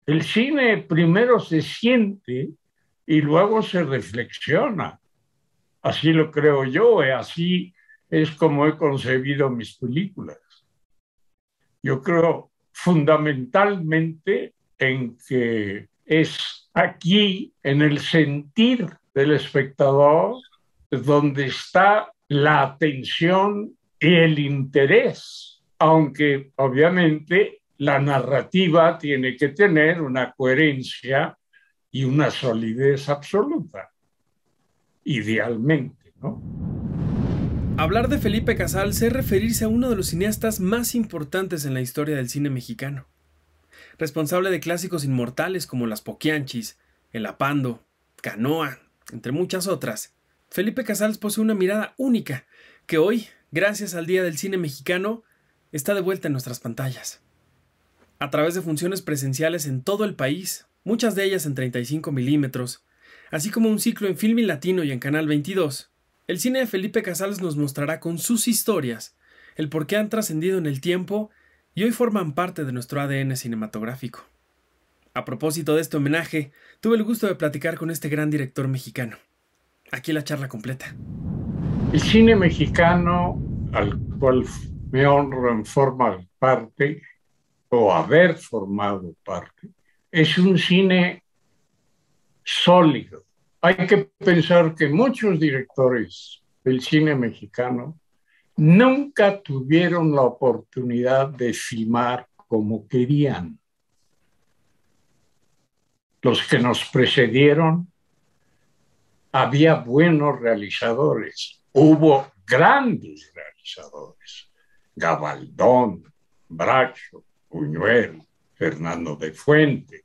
El cine primero se siente y luego se reflexiona. Así lo creo yo, y así es como he concebido mis películas. Yo creo fundamentalmente en que es aquí, en el sentir del espectador, donde está la atención y el interés, aunque obviamente la narrativa tiene que tener una coherencia y una solidez absoluta, idealmente, ¿no? Hablar de Felipe Casals es referirse a uno de los cineastas más importantes en la historia del cine mexicano. Responsable de clásicos inmortales como Las Poquianchis, El Apando, Canoa, entre muchas otras, Felipe Casals posee una mirada única que hoy, gracias al Día del Cine Mexicano, está de vuelta en nuestras pantallas. A través de funciones presenciales en todo el país, muchas de ellas en 35 milímetros, así como un ciclo en Filmin Latino y en Canal 22, el cine de Felipe Casals nos mostrará con sus historias el por qué han trascendido en el tiempo y hoy forman parte de nuestro ADN cinematográfico. A propósito de este homenaje, tuve el gusto de platicar con este gran director mexicano. Aquí la charla completa. El cine mexicano, al cual me honro en formar parte, o haber formado parte, es un cine sólido. Hay que pensar que muchos directores del cine mexicano nunca tuvieron la oportunidad de filmar como querían. Los que nos precedieron, había buenos realizadores, hubo grandes realizadores, Gabaldón, Bracho, Buñuel, Fernando de Fuentes,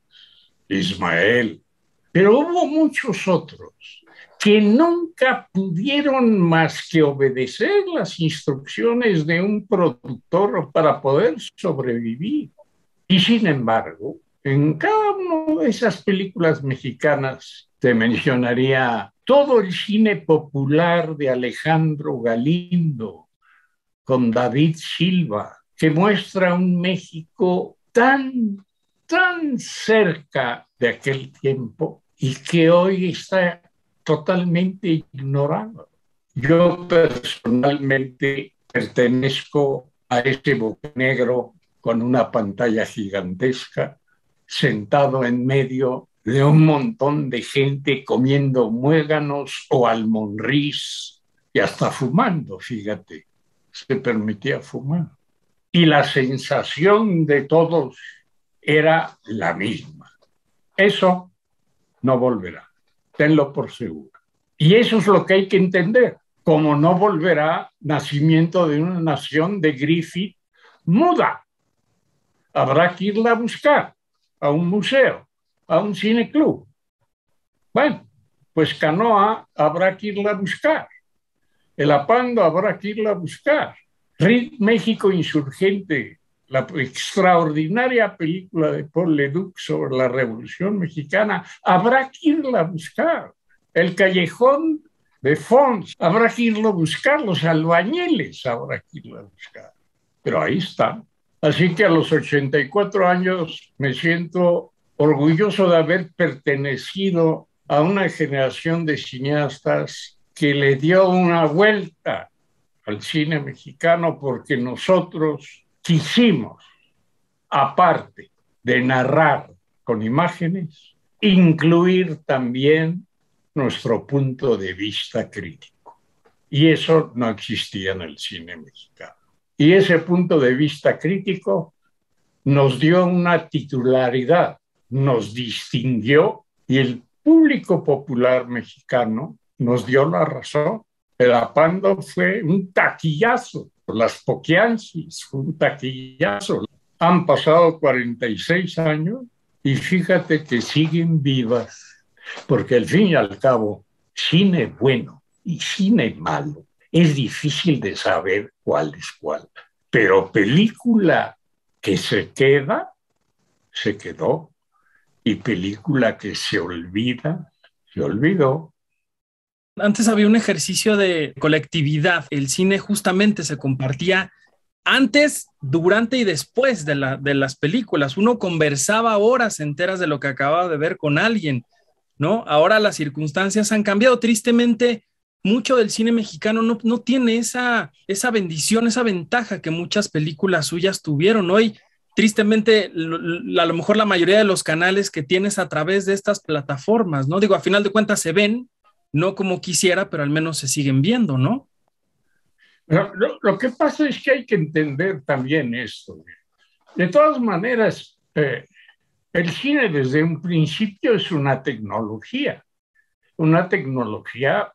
Ismael, pero hubo muchos otros que nunca pudieron más que obedecer las instrucciones de un productor para poder sobrevivir. Y sin embargo, en cada una de esas películas mexicanas te mencionaría todo el cine popular de Alejandro Galindo con David Silva, que muestra un México tan cerca de aquel tiempo y que hoy está totalmente ignorado. Yo personalmente pertenezco a ese negro con una pantalla gigantesca, sentado en medio de un montón de gente comiendo muéganos o almonrís y hasta fumando, fíjate, se permitía fumar. Y la sensación de todos era la misma. Eso no volverá, tenlo por seguro. Y eso es lo que hay que entender, como no volverá nacimiento de una nación de Griffith muda. Habrá que irla a buscar a un museo, a un cineclub. Bueno, pues Canoa habrá que irla a buscar. El Apando habrá que irla a buscar. RIT México Insurgente, la extraordinaria película de Paul Leduc sobre la Revolución Mexicana, habrá que irla a buscar. El Callejón de Fons, habrá que irlo a buscar. Los albañiles habrá que irlo a buscar. Pero ahí está. Así que a los 84 años me siento orgulloso de haber pertenecido a una generación de cineastas que le dio una vuelta al cine mexicano porque nosotros quisimos, aparte de narrar con imágenes, incluir también nuestro punto de vista crítico. Y eso no existía en el cine mexicano. Y ese punto de vista crítico nos dio una titularidad, nos distinguió y el público popular mexicano nos dio la razón. El Apando fue un taquillazo, Las Poquianchis fue un taquillazo. Han pasado 46 años y fíjate que siguen vivas, porque al fin y al cabo, cine bueno y cine malo es difícil de saber cuál es cuál, pero película que se queda, se quedó, y película que se olvida, se olvidó. Antes había un ejercicio de colectividad. El cine justamente se compartía antes, durante y después de las películas. Uno conversaba horas enteras de lo que acababa de ver con alguien, ¿no? Ahora las circunstancias han cambiado. Tristemente, mucho del cine mexicano no tiene esa bendición, esa ventaja que muchas películas suyas tuvieron. Hoy, tristemente, a lo mejor la mayoría de los canales que tienes a través de estas plataformas, ¿no? Digo, a final de cuentas se ven, no como quisiera, pero al menos se siguen viendo, ¿no? Lo que pasa es que hay que entender también esto. De todas maneras, el cine desde un principio es una tecnología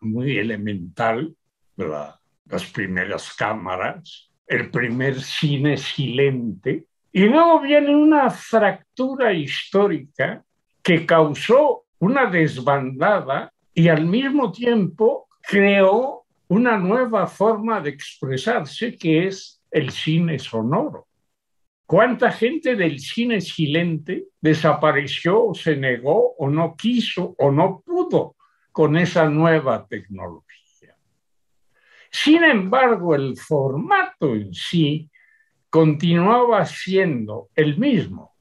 muy elemental, ¿verdad? Las primeras cámaras, el primer cine silente, y luego viene una fractura histórica que causó una desbandada y al mismo tiempo creó una nueva forma de expresarse que es el cine sonoro. ¿Cuánta gente del cine silente desapareció, o se negó, o no quiso, o no pudo con esa nueva tecnología? Sin embargo, el formato en sí continuaba siendo el mismo,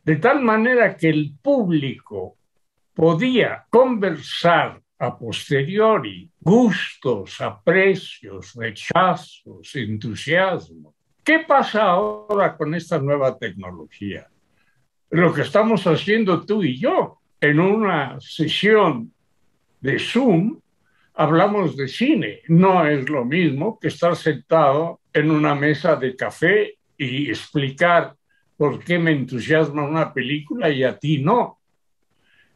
de tal manera que el público podía conversar a posteriori gustos, aprecios, rechazos, entusiasmo. ¿Qué pasa ahora con esta nueva tecnología? Lo que estamos haciendo tú y yo en una sesión de Zoom, hablamos de cine. No es lo mismo que estar sentado en una mesa de café y explicar por qué me entusiasma una película y a ti no.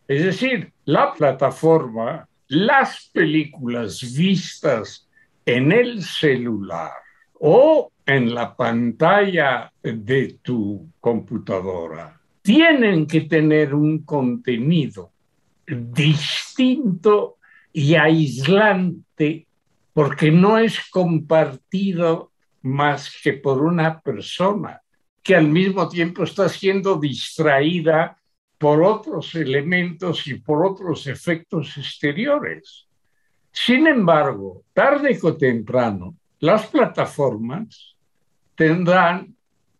Es decir, la plataforma, las películas vistas en el celular o en la pantalla de tu computadora tienen que tener un contenido distinto y aislante porque no es compartido más que por una persona que al mismo tiempo está siendo distraída por otros elementos y por otros efectos exteriores. Sin embargo, tarde o temprano, las plataformas tendrán,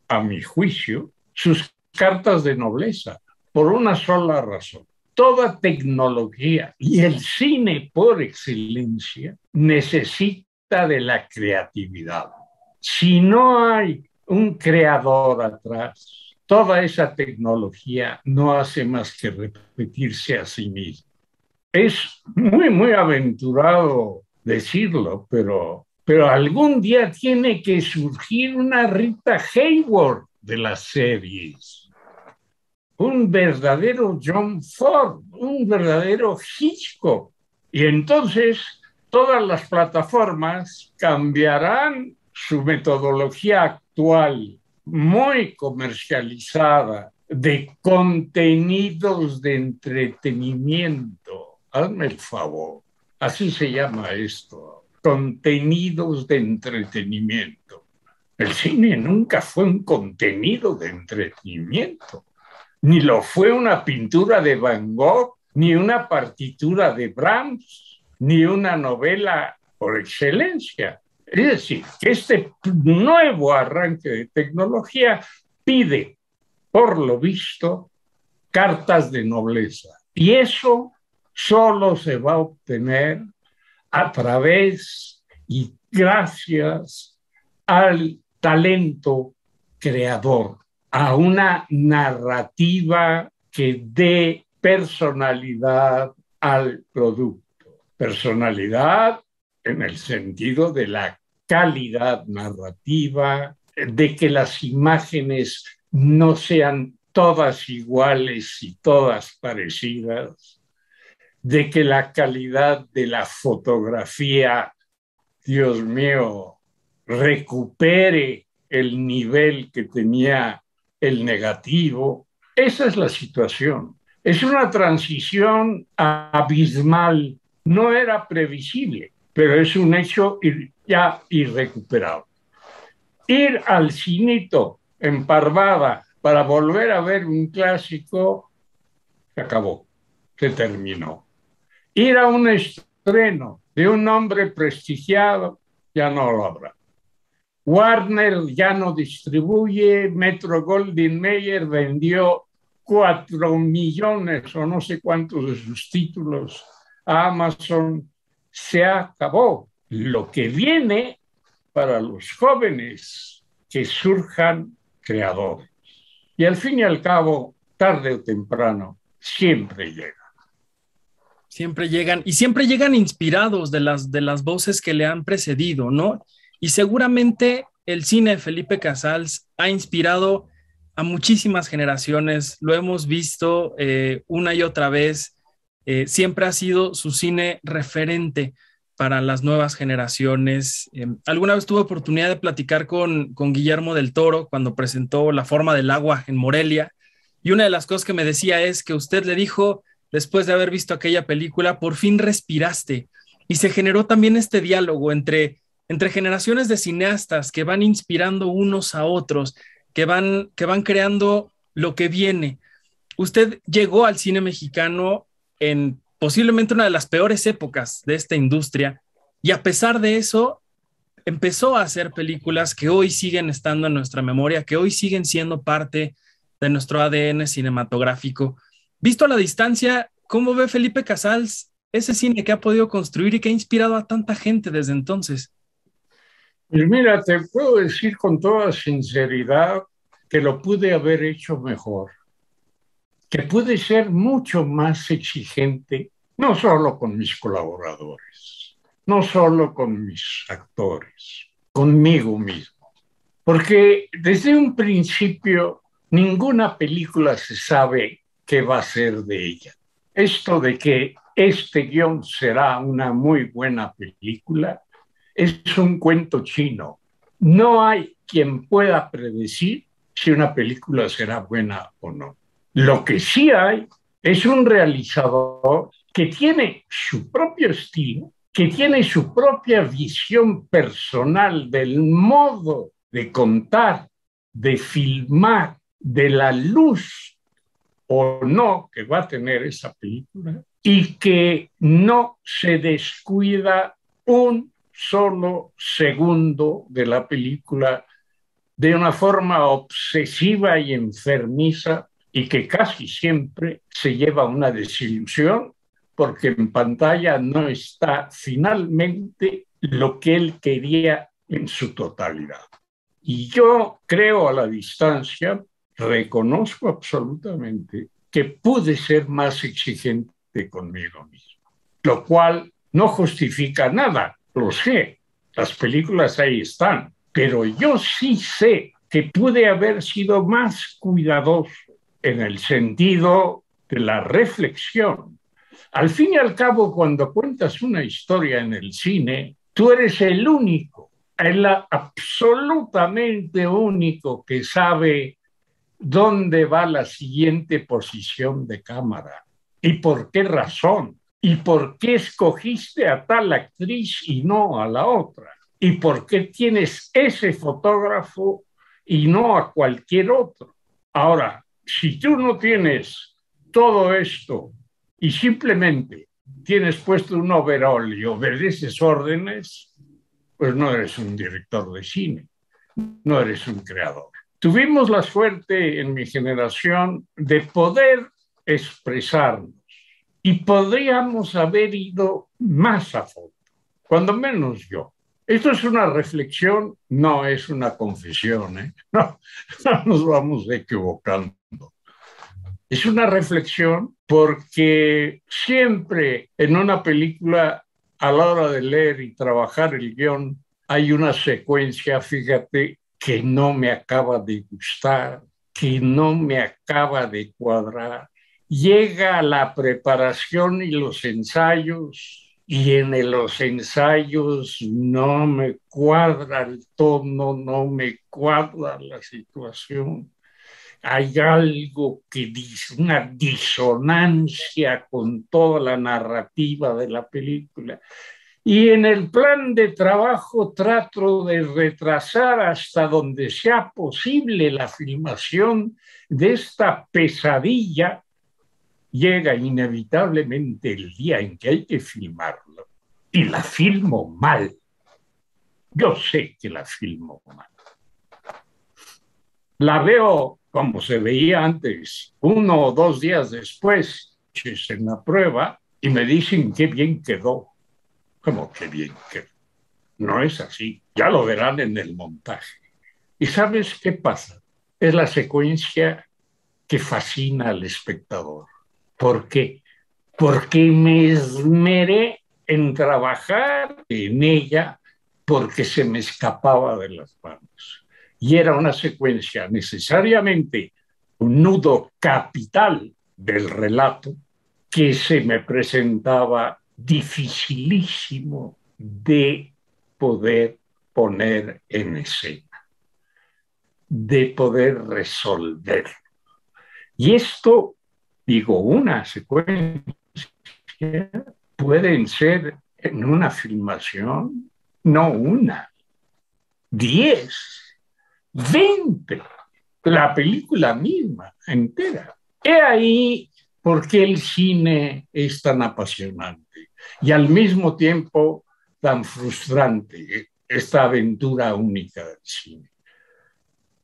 a mi juicio, sus cartas de nobleza, por una sola razón. Toda tecnología y el cine por excelencia necesita de la creatividad. Si no hay un creador atrás, toda esa tecnología no hace más que repetirse a sí misma. Es muy aventurado decirlo, pero algún día tiene que surgir una Rita Hayworth de las series, un verdadero John Ford, un verdadero Hitchcock. Y entonces todas las plataformas cambiarán su metodología actual, muy comercializada, de contenidos de entretenimiento. Hazme el favor, así se llama esto, contenidos de entretenimiento. El cine nunca fue un contenido de entretenimiento, ni lo fue una pintura de Van Gogh, ni una partitura de Brahms, ni una novela por excelencia. Es decir, que este nuevo arranque de tecnología pide, por lo visto, cartas de nobleza. Y eso solo se va a obtener a través y gracias al talento creador, a una narrativa que dé personalidad al producto. Personalidad en el sentido de la calidad narrativa, de que las imágenes no sean todas iguales y todas parecidas, de que la calidad de la fotografía, Dios mío, recupere el nivel que tenía el negativo. Esa es la situación. Es una transición abismal. No era previsible, pero es un hecho ya irrecuperable. Ir al cinito en Parvada para volver a ver un clásico, se acabó, se terminó. Ir a un estreno de un hombre prestigiado, ya no lo habrá. Warner ya no distribuye, Metro Goldwyn Mayer vendió 4 millones o no sé cuántos de sus títulos a Amazon. Se acabó. Lo que viene para los jóvenes, que surjan creadores. Y al fin y al cabo, tarde o temprano, siempre llega. Siempre llegan, y siempre llegan inspirados de las voces que le han precedido, ¿no? Y seguramente el cine de Felipe Casals ha inspirado a muchísimas generaciones, lo hemos visto una y otra vez, siempre ha sido su cine referente para las nuevas generaciones. Alguna vez tuve oportunidad de platicar con Guillermo del Toro cuando presentó La forma del agua en Morelia, y una de las cosas que me decía es que usted le dijo, después de haber visto aquella película, por fin respiraste. Y se generó también este diálogo entre generaciones de cineastas que van inspirando unos a otros, que van creando lo que viene. Usted llegó al cine mexicano en posiblemente una de las peores épocas de esta industria, y a pesar de eso, empezó a hacer películas que hoy siguen estando en nuestra memoria, que hoy siguen siendo parte de nuestro ADN cinematográfico. Visto a la distancia, ¿cómo ve Felipe Casals ese cine que ha podido construir y que ha inspirado a tanta gente desde entonces? Pues mira, te puedo decir con toda sinceridad que lo pude haber hecho mejor, que pude ser mucho más exigente, no solo con mis colaboradores, no solo con mis actores, conmigo mismo. Porque desde un principio ninguna película se sabe qué va a ser de ella. Esto de que este guión será una muy buena película es un cuento chino. No hay quien pueda predecir si una película será buena o no. Lo que sí hay es un realizador que tiene su propio estilo, que tiene su propia visión personal del modo de contar, de filmar, de la luz o no que va a tener esa película, y que no se descuida un solo segundo de la película de una forma obsesiva y enfermiza, y que casi siempre se lleva una desilusión porque en pantalla no está finalmente lo que él quería en su totalidad. Y yo creo a la distancia, reconozco absolutamente que pude ser más exigente conmigo mismo, lo cual no justifica nada, lo sé, las películas ahí están, pero yo sí sé que pude haber sido más cuidadoso en el sentido de la reflexión. Al fin y al cabo, cuando cuentas una historia en el cine, tú eres el único, el absolutamente único que sabe dónde va la siguiente posición de cámara y por qué razón y por qué escogiste a tal actriz y no a la otra y por qué tienes ese fotógrafo y no a cualquier otro. Ahora, si tú no tienes todo esto y simplemente tienes puesto un overol y obedeces órdenes, pues no eres un director de cine, no eres un creador. Tuvimos la suerte en mi generación de poder expresarnos y podríamos haber ido más a fondo, cuando menos yo. Esto es una reflexión, no es una confesión, ¿eh? No, no nos vamos equivocando. Es una reflexión porque siempre en una película, a la hora de leer y trabajar el guión, hay una secuencia, fíjate, que no me acaba de gustar, que no me acaba de cuadrar. Llega la preparación y los ensayos, y en los ensayos no me cuadra el tono, no me cuadra la situación. Hay algo que dice, una disonancia con toda la narrativa de la película. Y en el plan de trabajo trato de retrasar hasta donde sea posible la filmación de esta pesadilla. Llega inevitablemente el día en que hay que filmarlo y la filmo mal. Yo sé que la filmo mal. La veo como se veía antes, 1 o 2 días después, en la prueba, y me dicen qué bien quedó. ¿Cómo que bien quedó? No es así. Ya lo verán en el montaje. ¿Y sabes qué pasa? Es la secuencia que fascina al espectador. ¿Por qué? Porque me esmeré en trabajar en ella porque se me escapaba de las manos. Y era una secuencia necesariamente un nudo capital del relato que se me presentaba dificilísimo de poder poner en escena, de poder resolver. Y esto, digo, una secuencia pueden ser en una filmación, no una, 10, 20, la película misma entera. He ahí por qué el cine es tan apasionante y al mismo tiempo tan frustrante, esta aventura única del cine.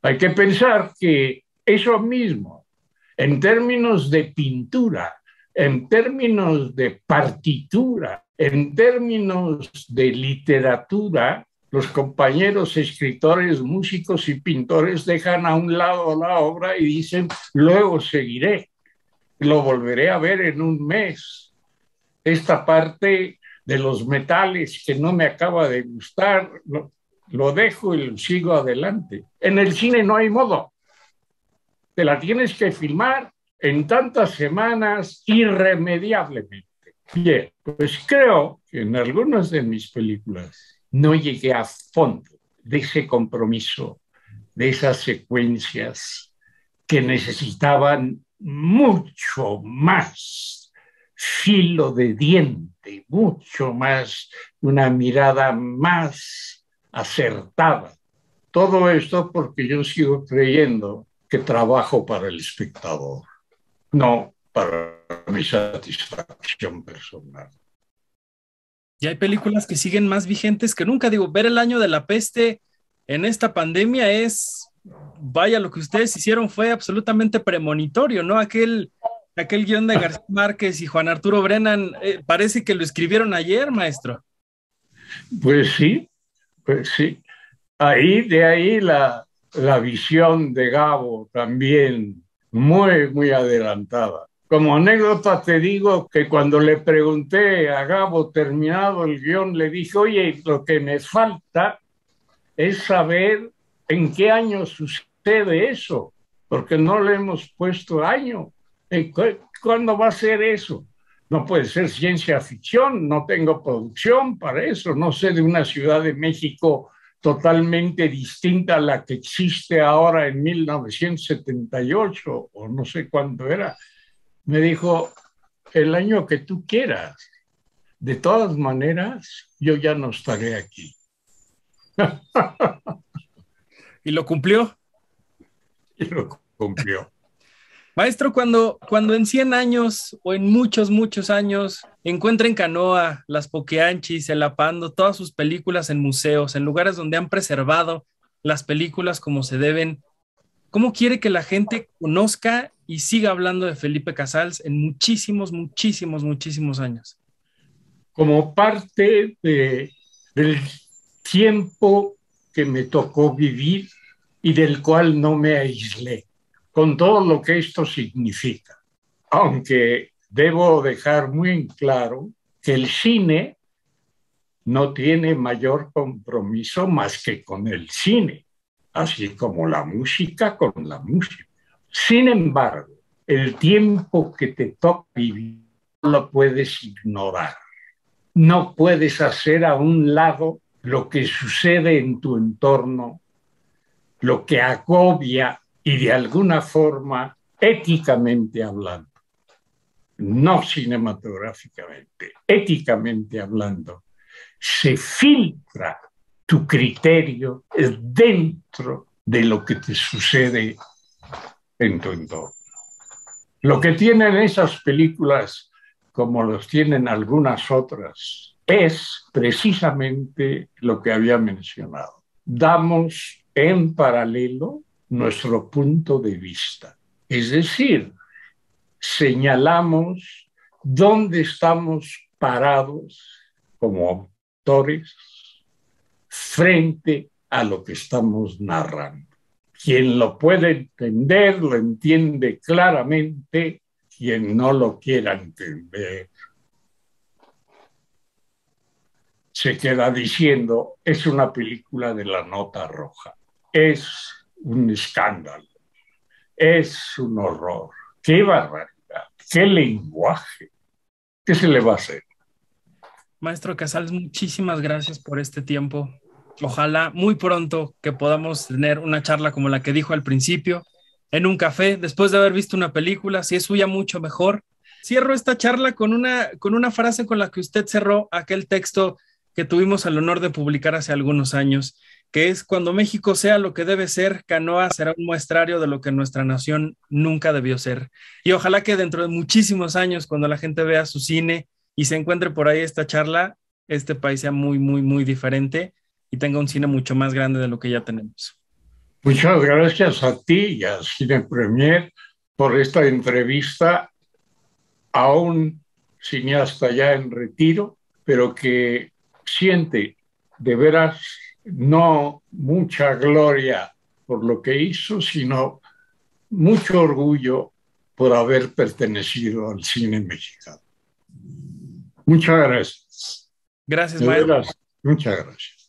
Hay que pensar que eso mismo, en términos de pintura, en términos de partitura, en términos de literatura, los compañeros escritores, músicos y pintores dejan a un lado la obra y dicen, luego seguiré, lo volveré a ver en un mes. Esta parte de los metales que no me acaba de gustar, lo dejo y sigo adelante. En el cine no hay modo. Te la tienes que filmar en tantas semanas irremediablemente. Bien, pues creo que en algunas de mis películas no llegué a fondo de ese compromiso, de esas secuencias que necesitaban mucho más filo de diente, mucho más, una mirada más acertada. Todo esto porque yo sigo creyendo que trabajo para el espectador, no para mi satisfacción personal. Y hay películas que siguen más vigentes que nunca. Digo, ver El año de la peste en esta pandemia es, vaya, lo que ustedes hicieron fue absolutamente premonitorio, ¿no? Aquel guión de García Márquez y Juan Arturo Brennan, parece que lo escribieron ayer, maestro. Pues sí, pues sí. De ahí la visión de Gabo también muy, muy adelantada. Como anécdota te digo que cuando le pregunté a Gabo terminado el guión, le dije, oye, lo que me falta es saber en qué año sucede eso, porque no le hemos puesto año. ¿Cuándo va a ser eso? No puede ser ciencia ficción, no tengo producción para eso, no sé de una Ciudad de México totalmente distinta a la que existe ahora en 1978 o no sé cuándo era. Me dijo, el año que tú quieras. De todas maneras, yo ya no estaré aquí. Y lo cumplió. Y lo cumplió. Maestro, cuando en 100 años o en muchos, muchos años encuentren Canoa, Las Poquianchis, El Apando, todas sus películas en museos, en lugares donde han preservado las películas como se deben, ¿cómo quiere que la gente conozca y siga hablando de Felipe Casals en muchísimos, muchísimos, muchísimos años? Como parte del tiempo que me tocó vivir y del cual no me aislé, con todo lo que esto significa. Aunque debo dejar muy en claro que el cine no tiene mayor compromiso más que con el cine, así como la música con la música. Sin embargo, el tiempo que te toca vivir no lo puedes ignorar. No puedes hacer a un lado lo que sucede en tu entorno, lo que agobia y de alguna forma, éticamente hablando, no cinematográficamente, éticamente hablando, se filtra tu criterio dentro de lo que te sucede en tu entorno. Lo que tienen esas películas, como los tienen algunas otras, es precisamente lo que había mencionado. Damos en paralelo nuestro punto de vista. Es decir, señalamos dónde estamos parados como autores frente a lo que estamos narrando. Quien lo puede entender, lo entiende claramente. Quien no lo quiera entender, se queda diciendo, es una película de la nota roja, es un escándalo, es un horror. ¡Qué barbaridad! ¡Qué lenguaje! ¿Qué se le va a hacer? Maestro Casals, muchísimas gracias por este tiempo. Ojalá muy pronto que podamos tener una charla como la que dijo al principio, en un café, después de haber visto una película, si es suya mucho mejor. Cierro esta charla con una frase con la que usted cerró aquel texto que tuvimos el honor de publicar hace algunos años, que es: cuando México sea lo que debe ser, Canoa será un muestrario de lo que nuestra nación nunca debió ser. Y ojalá que dentro de muchísimos años, cuando la gente vea su cine y se encuentre por ahí esta charla, este país sea muy, muy, muy diferente y tenga un cine mucho más grande de lo que ya tenemos. Muchas gracias a ti y a Cine Premier por esta entrevista a un cineasta ya en retiro, pero que siente de veras no mucha gloria por lo que hizo, sino mucho orgullo por haber pertenecido al cine mexicano. Muchas gracias. Gracias, De maestro. veras, muchas gracias.